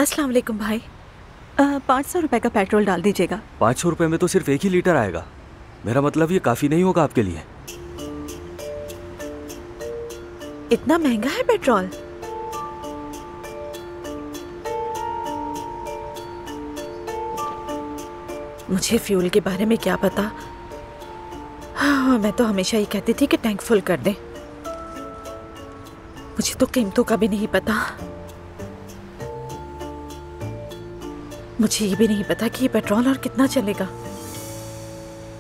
अस्सलाम वालेकुम भाई। 500 रुपए का पेट्रोल डाल दीजिएगा। 500 रुपए में तो सिर्फ 1 ही लीटर आएगा। मेरा मतलब ये काफी नहीं होगा आपके लिए। इतना महंगा है पेट्रोल? मुझे फ्यूल के बारे में क्या पता। हाँ, मैं तो हमेशा ही कहती थी कि टैंक फुल कर दें। मुझे तो कीमतों का भी नहीं पता। मुझे ये भी नहीं पता कि ये पेट्रोल और कितना चलेगा।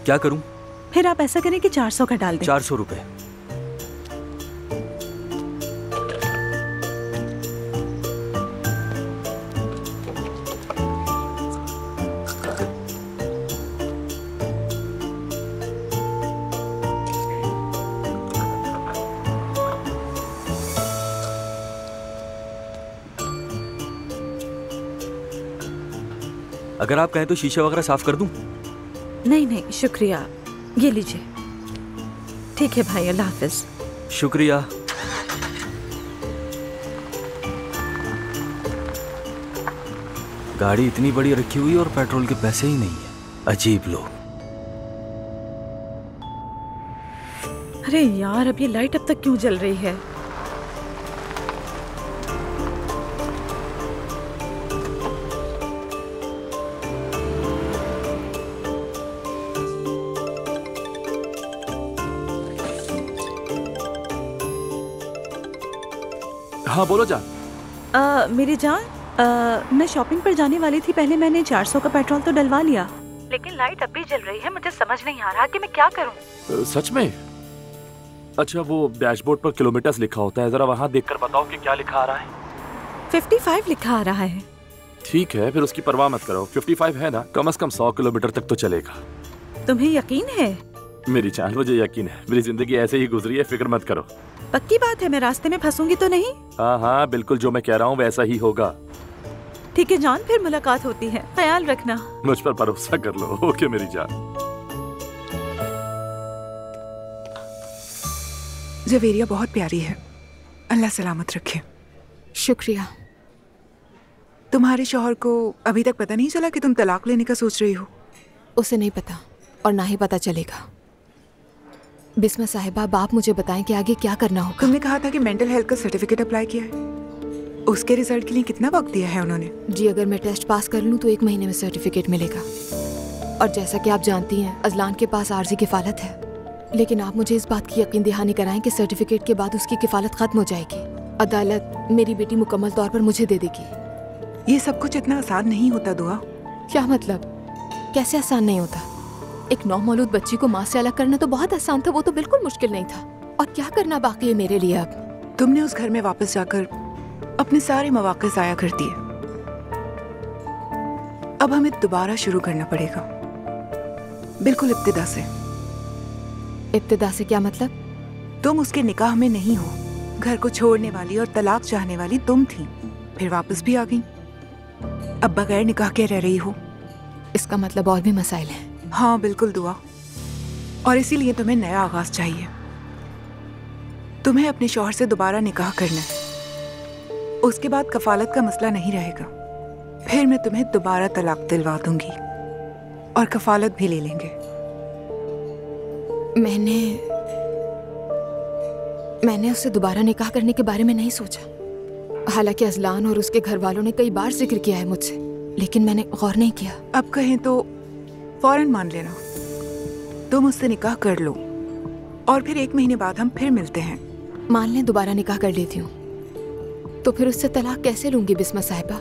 क्या करूं? फिर आप ऐसा करें कि 400 का डाल दें। 400 रुपए। अगर आप कहें तो शीशे वगैरह साफ कर दूं? नहीं नहीं शुक्रिया, ये लीजिए। ठीक है भाई, अल्लाह हाफिज। शुक्रिया। गाड़ी इतनी बड़ी रखी हुई और पेट्रोल के पैसे ही नहीं है। अजीब लोग। अरे यार, अब ये लाइट अब तक क्यों जल रही है? हाँ बोलो जान। मेरी जान, मैं शॉपिंग पर जाने वाली थी। पहले मैंने 400 का पेट्रोल तो डलवा लिया, लेकिन लाइट अब भी जल रही है। मुझे समझ नहीं आ रहा कि मैं क्या करूं। सच में? अच्छा, वो डैशबोर्ड पर किलोमीटर्स लिखा होता है, जरा वहाँ देखकर बताओ कि क्या लिखा आ रहा है। 55 लिखा आ रहा है। ठीक है, फिर उसकी परवाह मत करो। 55 है ना, कम से कम 100 किलोमीटर तक तो चलेगा। तुम्हें यकीन है? मेरी जान, मुझे यकीन है। मेरी जिंदगी ऐसे ही गुजरी है, फिक्र मत करो। पक्की बात है? मैं रास्ते में फंसूंगी तो नहीं? हाँ हाँ बिल्कुल, जो मैं कह रहा हूँ वैसा ही होगा। ठीक है जान, फिर मुलाकात होती है। ख्याल रखना। मुझ पर भरोसा कर लो। ओके मेरी जान। जवेरिया बहुत प्यारी है, अल्लाह सलामत रखे। शुक्रिया। तुम्हारे शौहर को अभी तक पता नहीं चला कि तुम तलाक लेने का सोच रही हो? उसे नहीं पता और ना ही पता चलेगा। बिस्मा साहिबा, अब आप मुझे बताएं कि आगे क्या करना होगा। तुमने कहा था कि मेंटल हेल्थ का सर्टिफिकेट अप्लाई किया है। उसके रिजल्ट के लिए कितना वक्त दिया है उन्होंने? जी, अगर मैं टेस्ट पास कर लूं तो 1 महीने में सर्टिफिकेट मिलेगा। और जैसा कि आप जानती हैं, अजलान के पास आर्जी किफालत है, लेकिन आप मुझे इस बात की यकीन दहानी कराएं कि सर्टिफिकेट के बाद उसकी किफालत खत्म हो जाएगी। अदालत मेरी बेटी मुकम्मल तौर पर मुझे दे देगी। ये सब कुछ इतना आसान नहीं होता दुआ। क्या मतलब? कैसे आसान नहीं होता? एक नौमौलूद बच्ची को माँ से अलग करना तो बहुत आसान था, वो तो बिल्कुल मुश्किल नहीं था। और क्या करना बाकी है मेरे लिए अब? तुमने उस घर में वापस जाकर अपने सारे मौके ज़ाया कर दिए। अब हमें दोबारा शुरू करना पड़ेगा, बिल्कुल इब्तिदा से। इब्तिदा से क्या मतलब? तुम उसके निकाह में नहीं हो। घर को छोड़ने वाली और तलाक चाहने वाली तुम थी, फिर वापस भी आ गई। अब बगैर निकाह के रह रही हो। इसका मतलब और भी मसाइल हैं। हाँ बिल्कुल दुआ, और इसीलिए तुम्हें नया आगाज चाहिए। तुम्हें अपने शौहर से दोबारा निकाह करना है। उसके बाद कफालत का मसला नहीं रहेगा। फिर मैं तुम्हें दोबारा तलाक दिलवा दूंगी और कफालत भी ले लेंगे। मैंने उससे दोबारा निकाह करने के बारे में नहीं सोचा। हालांकि अजलान और उसके घर वालों ने कई बार जिक्र किया है मुझसे, लेकिन मैंने गौर नहीं किया। अब कहें तो फौरन मान लेना। तुम उससे निकाह कर लो और फिर 1 महीने बाद हम फिर मिलते हैं। मान लें दोबारा निकाह कर लेती हूँ, तो फिर उससे तलाक कैसे लूंगी बिस्मा साहिबा?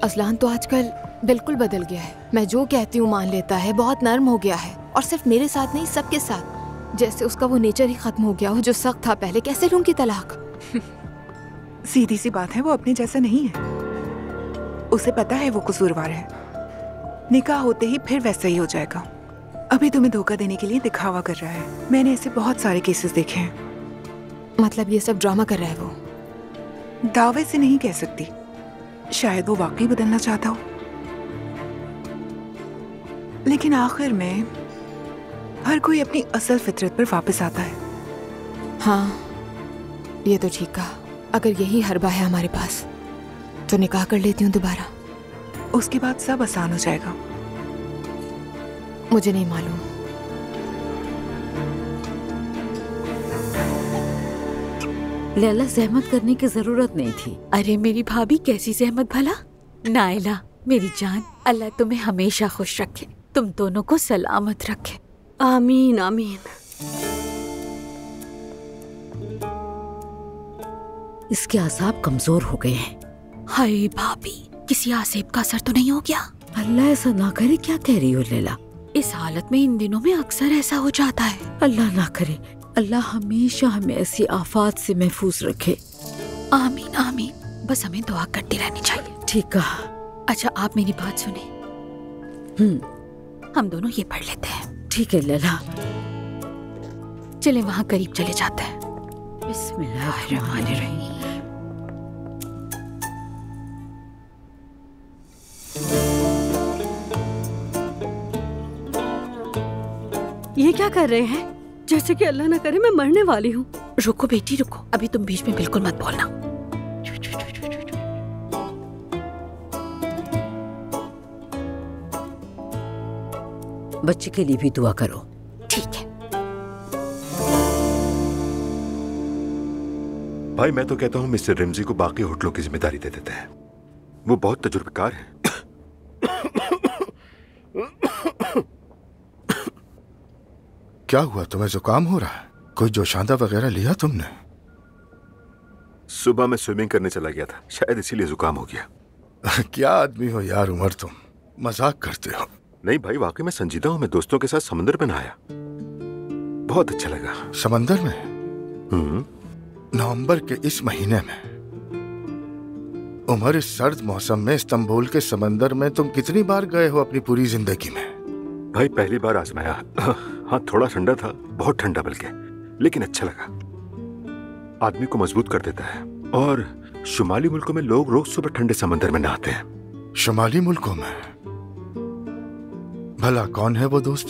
अजलान तो आजकल बिल्कुल बदल गया है। मैं जो कहती हूँ मान लेता है, बहुत नर्म हो गया है। और सिर्फ मेरे साथ नहीं, सबके साथ। जैसे उसका वो नेचर ही खत्म हो गया हो जो सख्त था पहले। कैसे लूंगी तलाक? सीधी सी बात है, वो अपने जैसा नहीं है। उसे पता है वो कसूरवार है। निकाह होते ही फिर वैसा ही हो जाएगा। अभी तुम्हें धोखा देने के लिए दिखावा कर रहा है। मैंने ऐसे बहुत सारे केसेस देखे हैं। मतलब ये सब ड्रामा कर रहा है वो? दावे से नहीं कह सकती, शायद वो वाकई बदलना चाहता हो। लेकिन आखिर में हर कोई अपनी असल फितरत पर वापस आता है। हाँ, ये तो ठीक कहा। अगर यही हरबा है हमारे पास तो निकाह कर लेती हूँ दोबारा। उसके बाद सब आसान हो जाएगा। मुझे नहीं मालूम। लैला, जहमत करने की जरूरत नहीं थी। अरे मेरी भाभी, कैसी जहमत भला। नायला मेरी जान, अल्लाह तुम्हें हमेशा खुश रखे, तुम दोनों को सलामत रखे। आमीन आमीन। इसके आसाब कमजोर हो गए हैं। हाय भाभी, किसी आसेब का असर तो नहीं हो गया? अल्लाह ऐसा ना करे। क्या कह रही हो लैला? इस हालत में इन दिनों में अक्सर ऐसा हो जाता है। अल्लाह ना करे। अल्लाह हमेशा हमें ऐसी आफात से महफूज रखे। आमीन आमीन। बस हमें दुआ करती रहनी चाहिए। ठीक कहा। अच्छा, आप मेरी बात सुने। हम दोनों ये पढ़ लेते हैं। ठीक है लैला। चले वहाँ करीब चले जाते हैं। बिस्मिल्लाहिर्रहमानिर्रहीम। ये क्या कर रहे हैं? जैसे कि अल्लाह ना करे मैं मरने वाली हूँ। रुको बेटी रुको, अभी तुम बीच में बिल्कुल मत बोलना। बच्चे के लिए भी दुआ करो। ठीक है। भाई मैं तो कहता हूँ मिस्टर रिमजी को बाकी होटलों की जिम्मेदारी दे देते हैं। वो बहुत तजुर्बेकार है। क्या हुआ, तुम्हें जुकाम हो रहा है? कोई जोशांदा वगैरह लिया तुमने? सुबह मैं स्विमिंग करने चला गया था, शायद इसीलिए जुकाम हो गया। क्या आदमी हो यार उमर, तुम मजाक करते हो। नहीं भाई, वाकई मैं संजीदा हूँ। मैं दोस्तों के साथ समंदर में नहाया, बहुत अच्छा लगा। समंदर में? नवंबर के इस महीने में? उमर, इस सर्द मौसम में इस्तांबुल के समंदर में तुम कितनी बार गए हो अपनी पूरी जिंदगी में? भाई पहली बार आजमाया। हाँ थोड़ा ठंडा था, बहुत ठंडा बल्कि, लेकिन अच्छा लगा। आदमी को मजबूत कर देता है। और शुमाली मुल्कों में लोग रोज सुबह ठंडे समंदर में नहाते हैं। शुमाली मुल्कों में? भला कौन है वो दोस्त?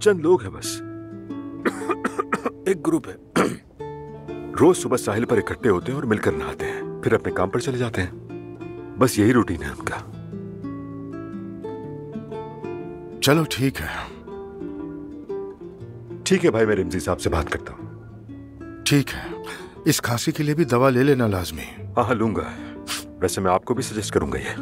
चंद लोग हैं बस, एक ग्रुप है। रोज सुबह साहिल पर इकट्ठे होते हैं और मिलकर नहाते हैं, फिर अपने काम पर चले जाते हैं। बस यही रूटीन है उनका। चलो ठीक है। ठीक है भाई, मैं रिमजी साहब से बात करता हूँ। ठीक है, इस खांसी के लिए भी दवा ले लेना लाजमी। हाँ लूंगा। वैसे मैं आपको भी सजेस्ट करूंगा ये।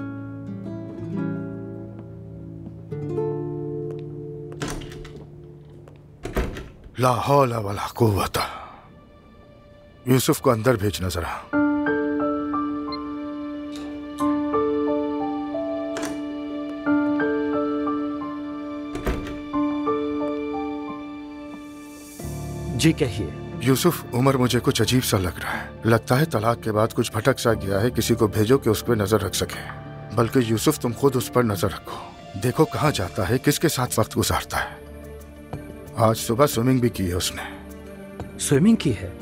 ला हौला वला कुव्वता। यूसुफ को अंदर भेजना जरा। जी कहिए। यूसुफ, उमर मुझे कुछ अजीब सा लग रहा है। लगता है तलाक के बाद कुछ भटक सा गया है। किसी को भेजो कि उस पर नजर रख सके। बल्कि यूसुफ तुम खुद उस पर नजर रखो। देखो कहाँ जाता है, किसके साथ वक्त गुजारता है। आज सुबह स्विमिंग भी की है उसने। स्विमिंग की है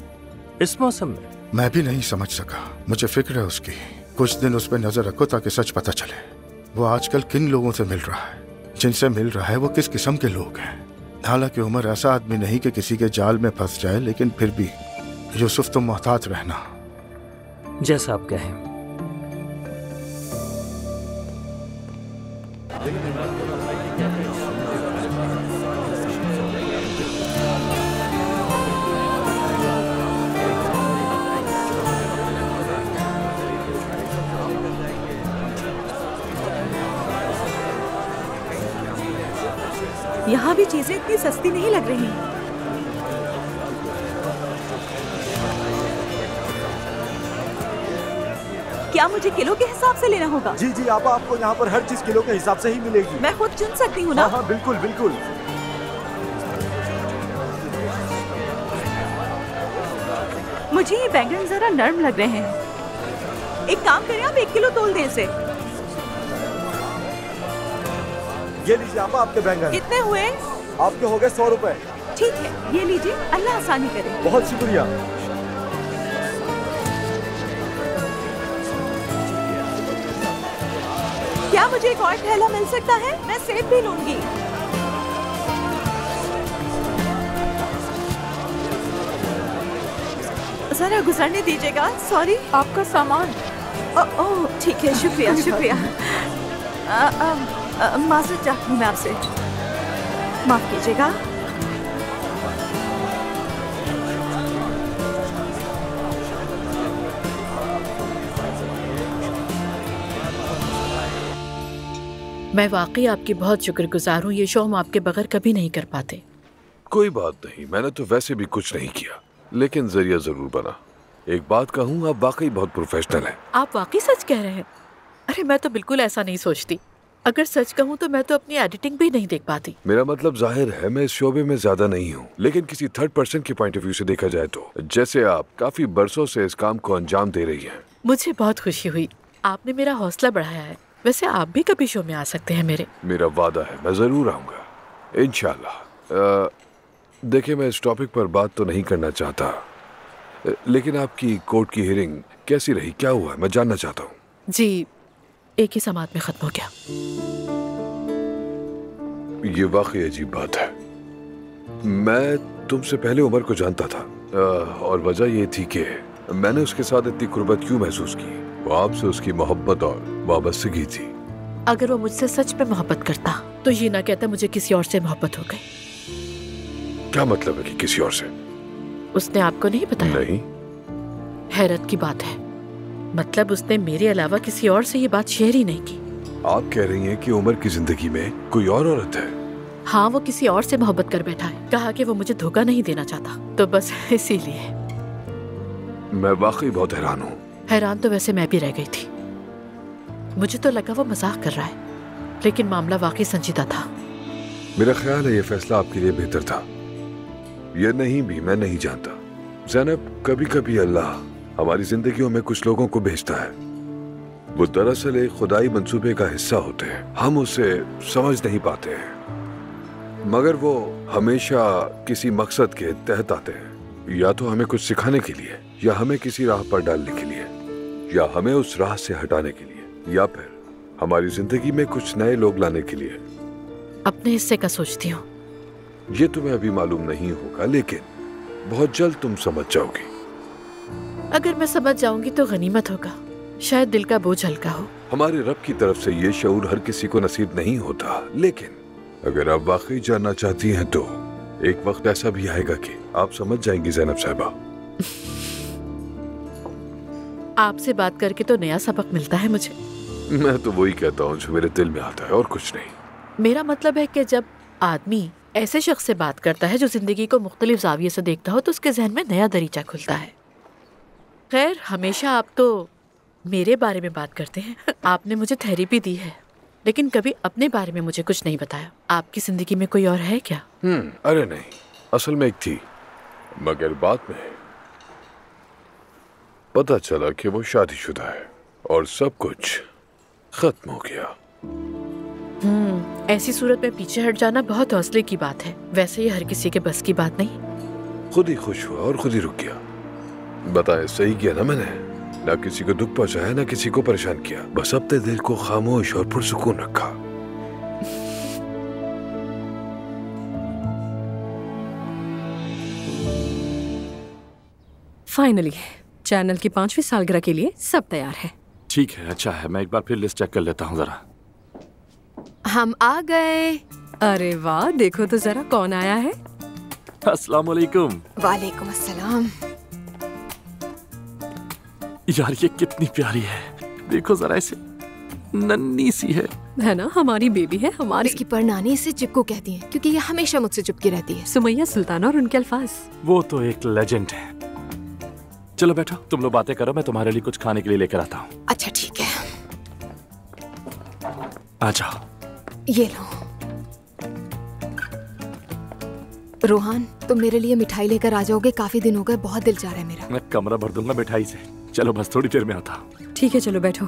इस मौसम में? मैं भी नहीं समझ सका। मुझे फिक्र है उसकी। कुछ दिन उस पर नजर रखो ताकि सच पता चले। वो आजकल किन लोगों से मिल रहा है, जिनसे मिल रहा है वो किस किस्म के लोग हैं। हालांकि उमर ऐसा आदमी नहीं कि किसी के जाल में फंस जाए, लेकिन फिर भी यूसुफ तुम मोहतात रहना। जैसा आप कहें। यहाँ भी चीजें इतनी सस्ती नहीं लग रही। क्या मुझे किलो के हिसाब से लेना होगा? जी जी आपको यहाँ पर हर चीज किलो के हिसाब से ही मिलेगी। मैं खुद चुन सकती हूँ ना? हाँ बिल्कुल बिल्कुल। मुझे ये बैंगन जरा नर्म लग रहे हैं। एक काम करें, आप 1 किलो तोल दें इसे। ये लीजिए आपके बैंगन। कितने हुए? आपके हो गए 100 रुपए। ठीक है, ये लीजिए। अल्लाह आसानी करे। बहुत शुक्रिया। क्या मुझे एक और थैला मिल सकता है? मैं सेब भी लूंगी। जरा गुजरने दीजिएगा। सॉरी। आपका सामान। ओह ठीक है, शुक्रिया शुक्रिया। माजरत चाहती हूँ मैं आपसे, माफ कीजिएगा। मैं वाकई आपकी बहुत शुक्रगुजार हूँ। ये शो हम आपके बगैर कभी नहीं कर पाते। कोई बात नहीं, मैंने तो वैसे भी कुछ नहीं किया, लेकिन जरिया जरूर बना। एक बात कहूँ, आप वाकई बहुत प्रोफेशनल हैं। आप वाकई सच कह रहे हैं? अरे मैं तो बिल्कुल ऐसा नहीं सोचती। अगर सच कहूँ तो मैं तो अपनी एडिटिंग भी नहीं देख पाती। मेरा मतलब जाहिर है मैं इस शोबे में ज्यादा नहीं हूँ, लेकिन किसी थर्ड पर्सन के पॉइंट ऑफ व्यू से देखा जाए तो जैसे आप काफी बरसों से इस काम को अंजाम दे रही हैं। मुझे बहुत खुशी हुई, आपने मेरा हौसला बढ़ाया है। वैसे आप भी कभी शो में आ सकते हैं मेरे। मेरा वादा है, मैं जरूर आऊंगा इंशाल्लाह। देखिए, मैं इस टॉपिक पर बात तो नहीं करना चाहता, लेकिन आपकी कोर्ट की हियरिंग कैसी रही, क्या हुआ, मैं जानना चाहता हूँ। जी, एक ही समात में खत्म हो गया। ये वाकई अजीब बात है। मैं तुमसे पहले उमर को जानता था, और वजह ये थी कि मैंने उसके साथ इतनी कुर्बत क्यों महसूस की। वो आपसे उसकी मोहब्बत और वाबस्तगी थी। अगर वो मुझसे सच में मोहब्बत करता तो ये ना कहता मुझे किसी और से मोहब्बत हो गई। क्या मतलब है कि किसी और से? उसने आपको नहीं बताया? नहीं। हैरत की बात है, मतलब उसने मेरे अलावा किसी और से ये बात शेयर ही नहीं की। आप कह रही हैं कि उमर की जिंदगी में कोई और औरत है? हाँ, वो किसी और से मोहब्बत कर बैठा है। कहा कि वो मुझे धोखा नहीं देना चाहता, तो बस इसीलिए। मैं वाकई बहुत हैरान हूँ। हैरान तो वैसे मैं भी रह गई थी। मुझे तो लगा वो मजाक कर रहा है, लेकिन मामला वाकई संजीदा था। मेरा ख्याल है ये फैसला आपके लिए बेहतर था। ये नहीं भी मैं नहीं जानता ज़ैनब, कभी कभी अल्लाह हमारी जिंदगियों में कुछ लोगों को भेजता है। वो दरअसल एक खुदाई मंसूबे का हिस्सा होते हैं। हम उसे समझ नहीं पाते हैं, मगर वो हमेशा किसी मकसद के तहत आते हैं। या तो हमें कुछ सिखाने के लिए, या हमें किसी राह पर डालने के लिए, या हमें उस राह से हटाने के लिए, या फिर हमारी जिंदगी में कुछ नए लोग लाने के लिए। अपने हिस्से का सोचती हूँ। ये तुम्हें अभी मालूम नहीं होगा, लेकिन बहुत जल्द तुम समझ जाओगी। अगर मैं समझ जाऊंगी तो गनीमत होगा, शायद दिल का बोझ हल्का हो। हमारे रब की तरफ से ये शऊर हर किसी को नसीब नहीं होता, लेकिन अगर आप वाकई जानना चाहती हैं तो एक वक्त ऐसा भी आएगा कि आप समझ जाएंगी ज़ैनब साहिबा। आपसे बात करके तो नया सबक मिलता है मुझे। मैं तो वही कहता हूँ जो मेरे दिल में आता है, और कुछ नहीं। मेरा मतलब है कि जब आदमी ऐसे शख्स से बात करता है जो जिंदगी को मुख्तलिफ जाविये से देखता हो, तो उसके जहन में नया दरीचा खुलता है। खैर, हमेशा आप तो मेरे बारे में बात करते हैं। आपने मुझे थेरेपी दी है, लेकिन कभी अपने बारे में मुझे कुछ नहीं बताया। आपकी जिंदगी में कोई और है क्या? अरे नहीं, असल में एक थी, मगर बाद में पता चला कि वो शादीशुदा है और सब कुछ खत्म हो गया। ऐसी सूरत में पीछे हट जाना बहुत हौसले की बात है। वैसे ये हर किसी के बस की बात नहीं। खुद ही खुश हुआ और खुद ही रुक गया। बताए सही किया ना मैंने? ना किसी को दुख पहुंचाया, ना किसी को परेशान किया, बस अपने दिल को खामोश और पुरसुकून रखा। फाइनली चैनल की 5वीं सालगिरह के लिए सब तैयार है। ठीक है, अच्छा है। मैं एक बार फिर लिस्ट चेक कर लेता हूँ जरा। हम आ गए। अरे वाह, देखो तो जरा कौन आया है। अस्सलाम वालेकुम। वालेकुम अस्सलाम। यार ये कितनी प्यारी है, देखो जरा, इसे नन्ही सी है ना? हमारी बेबी है, हमारी। इसकी परनानी इसे चिपकू कहती है क्योंकि ये हमेशा मुझसे चिपकी रहती है। सुमैया सुल्ताना और उनके अल्फाज। वो तो एक लेजेंड है। चलो बैठो, तुम लोग बातें करो, मैं तुम्हारे लिए कुछ खाने के लिए लेकर आता हूँ। अच्छा ठीक है, आ जाओ। ये लो। रोहान, तुम मेरे लिए मिठाई लेकर आ जाओगे? काफी दिन हो गए, बहुत दिल चाह रहा है मेरा। मैं कमरा भर दूंगा मिठाई से। चलो बस थोड़ी देर में आता हूँ। ठीक है, चलो बैठो।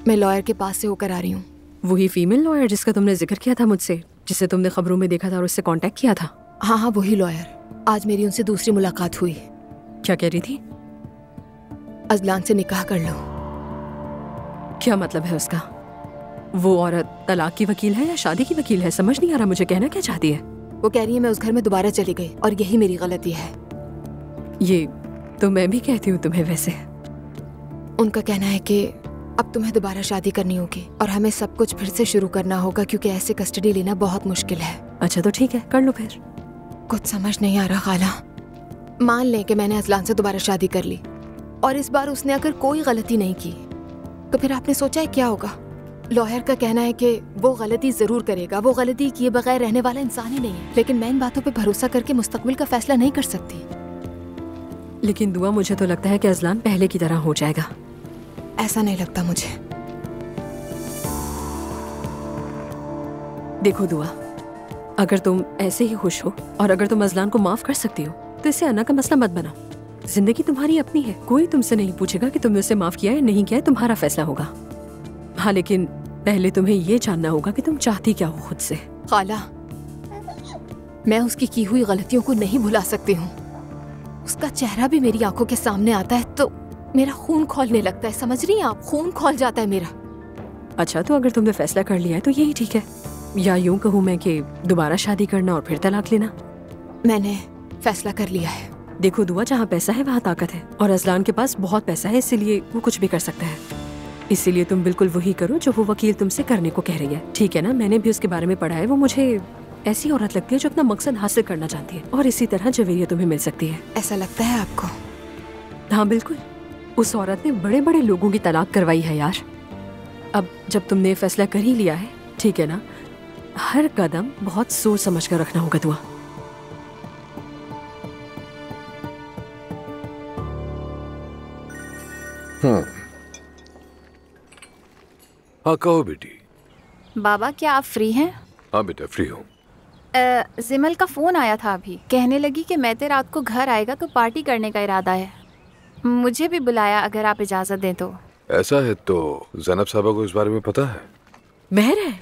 मैं लॉयर के पास से होकर आ रही हूँ। वही फीमेल लॉयर जिसका तुमने जिक्र किया था मुझसे, जिसे तुमने खबरों में देखा था और उससे कांटेक्ट किया था? हाँ हाँ, वही लॉयर। आज मेरी उनसे दूसरी मुलाकात हुई। क्या कह रही थी? अजलान से निकाह कर लो। क्या मतलब है उसका? वो औरत तलाक की वकील है या शादी की वकील है? समझ नहीं आ रहा मुझे, कहना क्या चाहती है? वो कह रही है मैं उस घर में दोबारा चली गई और यही मेरी गलती है। तो मैं भी कहती हूँ तुम्हें वैसे। उनका कहना है कि अब तुम्हें दोबारा शादी करनी होगी और हमें सब कुछ फिर से शुरू करना होगा, क्योंकि ऐसे कस्टडी लेना बहुत मुश्किल है। अच्छा तो ठीक है, कर लो फिर। कुछ समझ नहीं आ रहा खाला। मान लें कि मैंने अजलान से दोबारा शादी कर ली और इस बार उसने अगर कोई गलती नहीं की, तो फिर आपने सोचा है क्या होगा? लॉयर का कहना है कि वो गलती जरूर करेगा, वो गलती किए बगैर रहने वाला इंसान ही नहीं है। लेकिन मैं इन बातों पे भरोसा करके मुस्तकबिल का फैसला नहीं कर सकती। लेकिन दुआ, मुझे तो लगता है कि अजलान पहले की तरह हो जाएगा। ऐसा नहीं लगता मुझे। देखो दुआ, अगर तुम ऐसे ही खुश हो और अगर तुम अजलान को माफ कर सकती हो तो इसे अन्ना का मसला मत बनाओ। जिंदगी तुम्हारी अपनी है, कोई तुमसे नहीं पूछेगा कि तुमने उसे माफ किया या नहीं किया, तुम्हारा फैसला होगा। हाँ, लेकिन पहले तुम्हें ये जानना होगा कि तुम चाहती क्या हो खुद से। खाला, मैं उसकी की हुई गलतियों को नहीं भुला सकती हूँ। उसका चेहरा भी मेरी आंखों के सामने आता है तो मेरा खून खौलने लगता है। समझ रही हैं आप? खून खौल जाता है मेरा। अच्छा, तो अगर तुमने फैसला कर लिया है तो यही ठीक है, या यूं कहूँ मैं कि दोबारा शादी करना और फिर तलाक लेना। मैंने फैसला कर लिया है। देखो दुआ, जहाँ पैसा है वहाँ ताकत है और अजलान के पास बहुत पैसा है, इसीलिए वो कुछ भी कर सकता है। इसीलिए तुम बिल्कुल वही करो जो वो वकील तुमसे करने को कह रही है, ठीक है ना? मैंने भी उसके बारे में पढ़ा है। वो मुझे ऐसी औरत लगती है जो अपना मकसद हासिल करना चाहती है और इसी तरह जवेरिया तुम्हें मिल सकती है। ऐसा लगता है आपको? हाँ बिल्कुल। उस औरत ने बड़े बड़े लोगों की तलाक करवाई है यार। अब जब तुमने फैसला कर ही लिया है, ठीक है ना, हर कदम बहुत सोच समझ कर रखना होगा दुआ। हाँ कहो बेटी। बाबा, क्या आप फ्री हैं? हाँ बेटा, फ्री हूँ। जिमल का फोन आया था अभी, कहने लगी कि मैं रात को घर आएगा तो पार्टी करने का इरादा है। मुझे भी बुलाया, अगर आप इजाजत दें तो। ऐसा है तो ज़ैनब साहबा को इस बारे में पता है? महर है?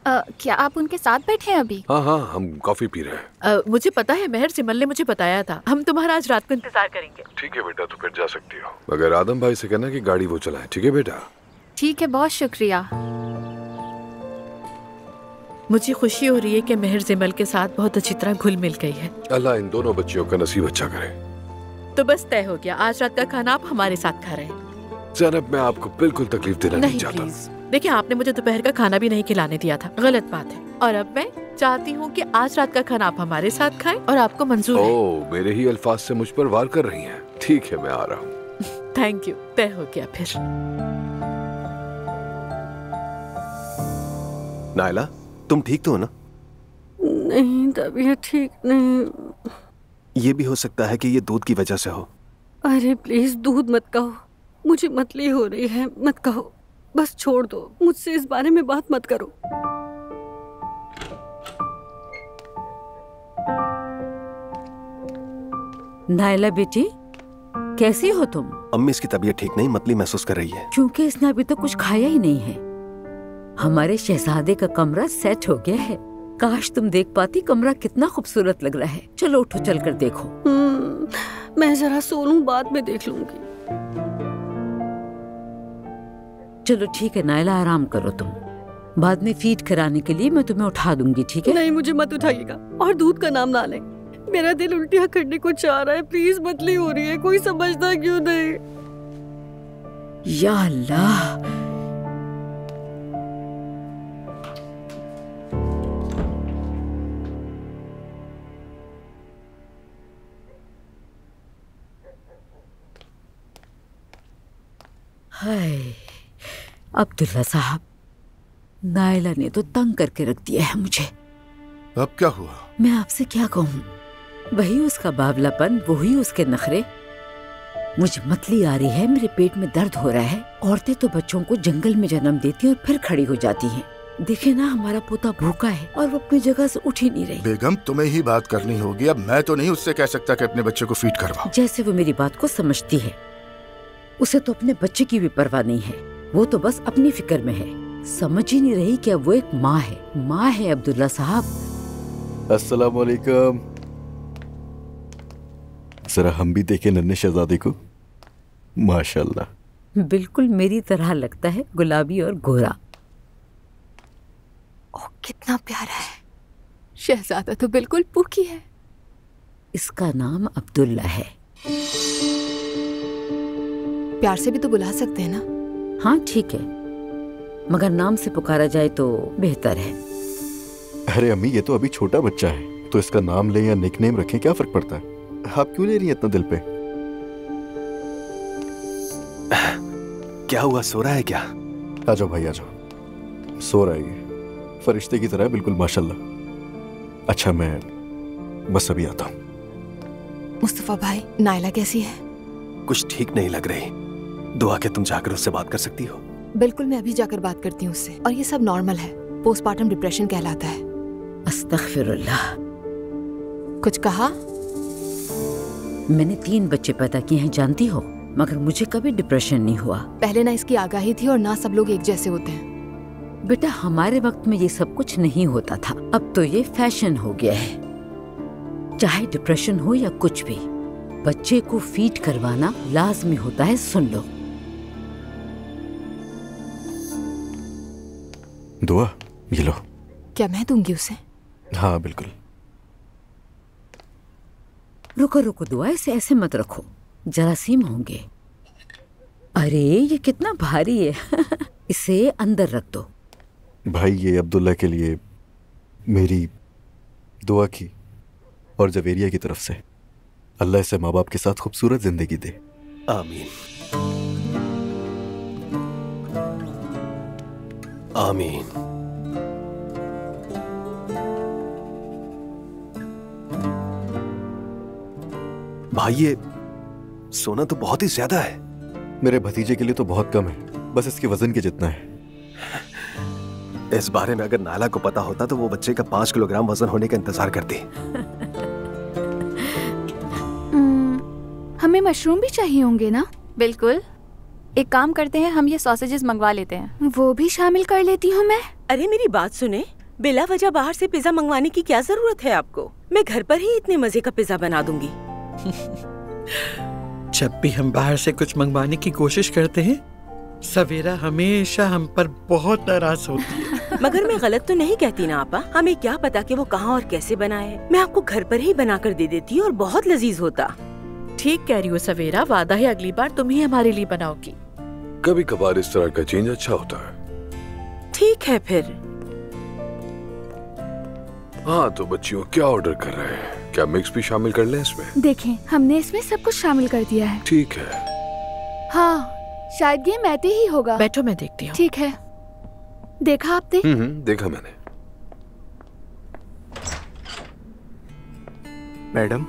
क्या आप उनके साथ बैठे हैं अभी? हाँ हाँ, हम कॉफी पी रहे हैं। मुझे पता है महर, जिमल ने मुझे बताया था। हम तुम्हारा आज रात को इंतजार करेंगे। ठीक है बेटा, तो फिर जा सकती हो, मगर आदम भाई से कहना कि गाड़ी वो चलाए। ठीक है बेटा? ठीक है, बहुत शुक्रिया। मुझे खुशी हो रही है कि महर जिमल के साथ बहुत अच्छी तरह घुल मिल गई है। अल्लाह इन दोनों बच्चियों का नसीब अच्छा करे। तो बस तय हो गया, आज रात का खाना आप हमारे साथ खा रहे हैं। ज़ैनब, मैं आपको बिल्कुल तकलीफ देना नहीं चाहता। प्लीज देखिए, आपने मुझे दोपहर का खाना भी नहीं खिलाने दिया था, गलत बात है। और अब मैं चाहती हूँ कि आज रात का खाना आप हमारे साथ खाएं और आपको मंजूर है? ओह, मेरे ही अल्फाज से मुझ पर वार कर रही हैं। ठीक है, मैं आ रहा हूँ। थैंक यू, तय हो गया फिर। नायला, तुम ठीक तो हो ना? नहीं, तबीयत ठीक नहीं। ये भी हो सकता है कि ये दूध की वजह से हो। अरे प्लीज दूध मत कहो, मुझे मतली हो रही है, मत कहो, बस छोड़ दो, मुझसे इस बारे में बात मत करो। नायला बेटी, कैसी हो तुम? अम्मी, इसकी तबीयत ठीक नहीं, मतली महसूस कर रही है। क्योंकि इसने अभी तक कुछ खाया ही नहीं है। हमारे शहजादे का कमरा सेट हो गया है। काश तुम देख पाती, कमरा कितना खूबसूरत लग रहा है। चलो उठो, चल कर देखो। मैं जरा सो लूं, बाद में देख लूंगी। चलो ठीक है नायला, आराम करो तुम। बाद में फीड कराने के लिए मैं तुम्हें उठा दूंगी, ठीक है? नहीं, मुझे मत उठाइएगा और दूध का नाम ना लें। मेरा दिल उल्टियाँ करने को चाह रहा है। प्लीज, मतली हो रही है, कोई समझता क्यों नहीं? या अल्लाह, हाय अब्दुल्ला साहब, नायला ने तो तंग करके रख दिया है मुझे। अब क्या हुआ? मैं आपसे क्या कहूँ, वही उसका बावलापन, वही उसके नखरे। मुझे मतली आ रही है, मेरे पेट में दर्द हो रहा है। औरतें तो बच्चों को जंगल में जन्म देती हैं और फिर खड़ी हो जाती हैं। देखे ना, हमारा पोता भूखा है और वो अपनी जगह से उठ ही नहीं रही। बेगम, तुम्हें ही बात करनी होगी। अब मैं तो नहीं उससे कह सकता कि अपने बच्चे को फीड करवाओ। जैसे वो मेरी बात को समझती है, उसे तो अपने बच्चे की भी परवाह नहीं है। वो तो बस अपनी फिक्र में है, समझ ही नहीं रही कि वो एक माँ है। माँ है अब्दुल्ला साहब। अस्सलाम वालेकुम। जरा हम भी देखें नन्हे शहजादे को। माशाल्लाह, बिल्कुल मेरी तरह लगता है, गुलाबी और गोरा। ओह, कितना प्यारा है। शहजादा तो बिल्कुल पूकी है। इसका नाम अब्दुल्ला है। प्यार से भी तो बुला सकते हैं ना। हाँ ठीक है, मगर नाम से पुकारा जाए तो बेहतर है। अरे अम्मी, ये तो अभी छोटा बच्चा है, तो इसका नाम ले या निकनेम रखें, क्या फर्क पड़ता है? आप क्यों ले रही हैं इतना दिल पे? क्या हुआ, सो रहा है क्या? आ जाओ भाई, आ जाओ। सो रहा है ये, फरिश्ते की तरह बिल्कुल माशाल्लाह। अच्छा, मैं बस अभी आता हूँ। मुस्तफा भाई, नायला कैसी है? कुछ ठीक नहीं लग रही। दुआ के तुम जाकर उससे बात कर सकती हो? बिल्कुल, मैं अभी जाकर बात करती हूँ उससे। और ये सब नॉर्मल है, पोस्टमार्टम डिप्रेशन कहलाता है। अस्तगफिरुल्लाह। कुछ कहा? मैंने 3 बच्चे पैदा किए हैं, जानती हो, मगर मुझे कभी डिप्रेशन नहीं हुआ। पहले ना इसकी आगाही थी और ना सब लोग एक जैसे होते हैं। बेटा, हमारे वक्त में ये सब कुछ नहीं होता था, अब तो ये फैशन हो गया है। चाहे डिप्रेशन हो या कुछ भी, बच्चे को फीड करवाना लाजमी होता है। सुन लो। दुआ ये लो। क्या मैं दूंगी उसे? हाँ बिल्कुल। रुको रुको दुआ, इसे ऐसे मत रखो, जरासीम होंगे। अरे ये कितना भारी है। इसे अंदर रख दो। भाई, ये अब्दुल्ला के लिए मेरी दुआ की और जवेरिया की तरफ से। अल्लाह इसे माँ बाप के साथ खूबसूरत जिंदगी दे। आमीन आमीन। भाई, ये सोना तो बहुत ही ज्यादा है। मेरे भतीजे के लिए तो बहुत कम है, बस इसके वजन के जितना है। इस बारे में अगर नाला को पता होता तो वो बच्चे का 5 किलोग्राम वजन होने का इंतजार करती। हमें मशरूम भी चाहिए होंगे ना? बिल्कुल, एक काम करते हैं, हम ये सॉसेजेस मंगवा लेते हैं। वो भी शामिल कर लेती हूँ मैं। अरे मेरी बात सुने, बिला वजह बाहर से पिज्जा मंगवाने की क्या जरूरत है आपको? मैं घर पर ही इतने मजे का पिज्जा बना दूंगी। जब भी हम बाहर से कुछ मंगवाने की कोशिश करते हैं, सवेरा हमेशा हम पर बहुत नाराज होती है। मगर मैं गलत तो नहीं कहती ना आपा? हमें क्या पता कि वो कहाँ और कैसे बनाए। मैं आपको घर पर ही बना कर दे देती और बहुत लजीज होता। ठीक कह रही हो सवेरा, वादा है अगली बार तुम ही हमारे लिए बनाओगी। कभी कभार इस तरह का चेंज अच्छा होता है। ठीक है फिर। हाँ तो बच्चियों, क्या ऑर्डर कर रहे हैं? क्या मिक्स भी शामिल कर लें इसमें? देखें, हमने इसमें सब कुछ शामिल कर दिया है। ठीक है। हाँ, शायद ये मैदे ही होगा। बैठो, मैं देखती हूँ। ठीक है। देखा आपने? देखा मैंने। मैडम,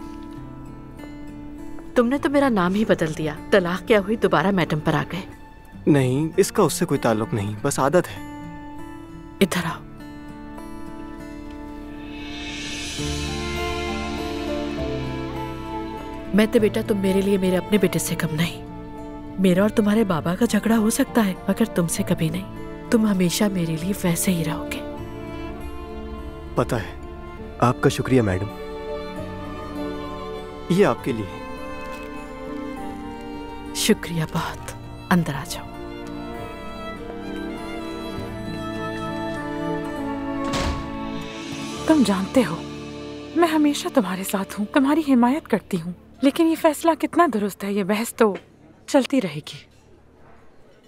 तुमने तो मेरा नाम ही बदल दिया। तलाक क्या हुई, दोबारा मैडम पर आ गए? नहीं, इसका उससे कोई ताल्लुक नहीं, बस आदत है। इधर आओ। मैं तो बेटा, तुम मेरे लिए मेरे अपने बेटे से कम नहीं। मेरा और तुम्हारे बाबा का झगड़ा हो सकता है, मगर तुमसे कभी नहीं। तुम हमेशा मेरे लिए वैसे ही रहोगे। पता है। आपका शुक्रिया मैडम। ये आपके लिए। शुक्रिया बहुत। अंदर आ जाओ। तुम जानते हो, मैं हमेशा तुम्हारे साथ हूँ, तुम्हारी हिमायत करती हूँ, लेकिन ये फैसला कितना दुरुस्त है, ये बहस तो चलती रहेगी।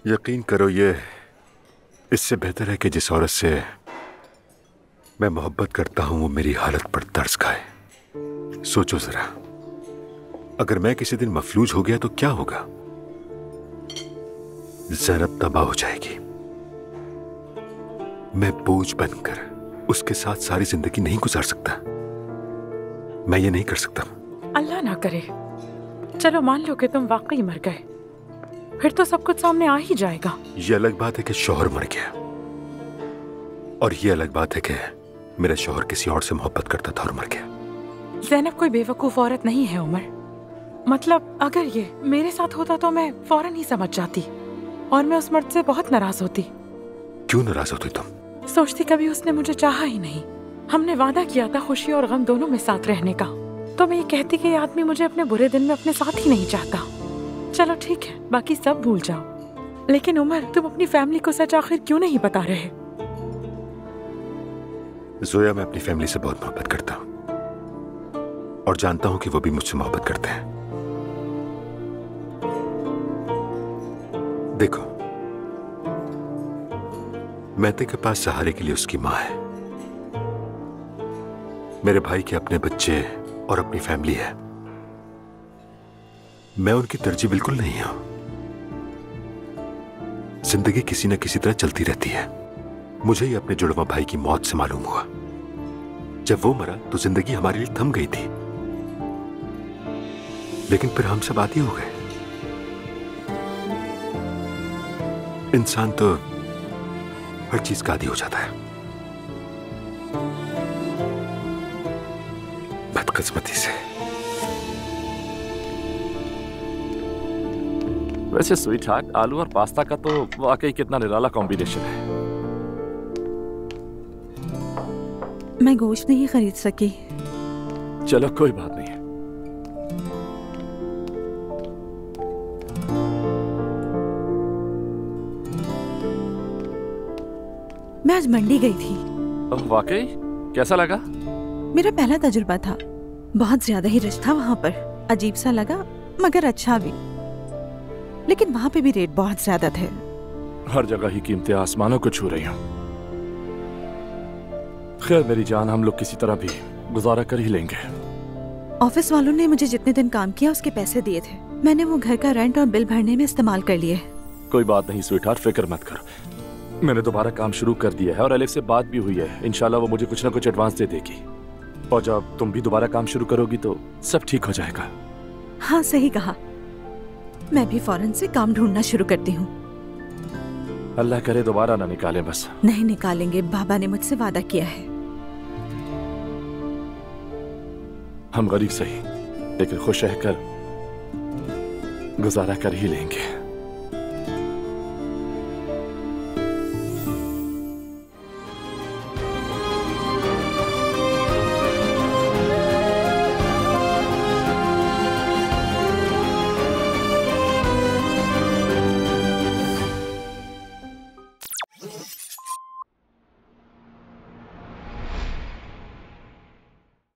यकीन करो, ये इससे बेहतर है कि जिस औरत से मैं मोहब्बत करता हूँ वो मेरी हालत पर तरस खाए। सोचो जरा, अगर मैं किसी दिन मफलूज हो गया तो क्या होगा? ज़ैनब तबाह हो जाएगी। मैं बोझ बनकर उसके साथ सारी जिंदगी नहीं गुजार सकता। मैं ये नहीं कर सकता। अल्लाह ना करे। चलो मान लो कि तुम वाकई मर गए, फिर तो सब कुछ सामने आ ही जाएगा। ये अलग बात है कि शौहर मर गया, और ये अलग बात है कि मेरा शौहर किसी और से मोहब्बत करता था और मर गया। ज़ैनब कोई बेवकूफ औरत नहीं है उमर। मतलब अगर ये मेरे साथ होता तो मैं फौरन ही समझ जाती, और मैं उस मर्द से बहुत नाराज होती। क्यों नाराज होती तुम? सोचती कभी उसने मुझे चाहा ही नहीं। हमने वादा किया था खुशी और गम दोनों में साथ रहने का, तो मैं ये कहती कि ये आदमी मुझे अपने बुरे दिन में अपने साथ ही नहीं चाहता। चलो ठीक है, बाकी सब भूल जाओ। लेकिन उमर, तुम अपनी फैमिली को सच आखिर क्यों नहीं बता रहे? जोया, मैं अपनी फैमिली से बहुत मोहब्बत करता हूँ और जानता हूँ कि वो भी मुझसे मोहब्बत करते हैं। देखो, मैते के पास सहारे के लिए उसकी माँ है, मेरे भाई के अपने बच्चे और अपनी फैमिली है। मैं उनकी तरजीह बिल्कुल नहीं हूं। जिंदगी किसी न किसी तरह चलती रहती है। मुझे ही अपने जुड़वा भाई की मौत से मालूम हुआ। जब वो मरा तो जिंदगी हमारे लिए थम गई थी, लेकिन फिर हम सब आदी हो गए। इंसान तो हर चीज का आदी हो जाता है, बदकिस्मती से। वैसे स्वीट हार्ट, आलू और पास्ता का तो वाकई कितना निराला कॉम्बिनेशन है। मैं गोश्त नहीं खरीद सकी। चलो कोई बात नहीं है। मैं आज मंडी गई थी। वाकई कैसा लगा? मेरा पहला तजुर्बा था। बहुत ज्यादा ही रश था वहाँ पर। अजीब सा लगा मगर अच्छा भी, लेकिन वहाँ पे भी रेट बहुत ज्यादा थे। हर जगह ही कीमतें आसमानों को छू रही हूँ। खैर मेरी जान, हम लोग किसी तरह भी गुजारा कर ही लेंगे। ऑफिस वालों ने मुझे जितने दिन काम किया उसके पैसे दिए थे। मैंने वो घर का रेंट और बिल भरने में इस्तेमाल कर लिए। कोई बात नहीं स्वीट हार्ट, फिक्र मत करो। मैंने दोबारा काम शुरू कर दिया है और अलिफ से बात भी हुई है। इंशाल्लाह वो मुझे कुछ ना कुछ एडवांस दे देगी, और जब तुम भी दोबारा काम शुरू करोगी तो सब ठीक हो जाएगा। हाँ सही कहा। मैं भी फौरन से काम ढूंढना शुरू करती हूँ। अल्लाह करे दोबारा ना निकाले बस। नहीं निकालेंगे, बाबा ने मुझसे वादा किया है। हम गरीब सही, लेकिन खुश रहकर गुजारा कर ही लेंगे।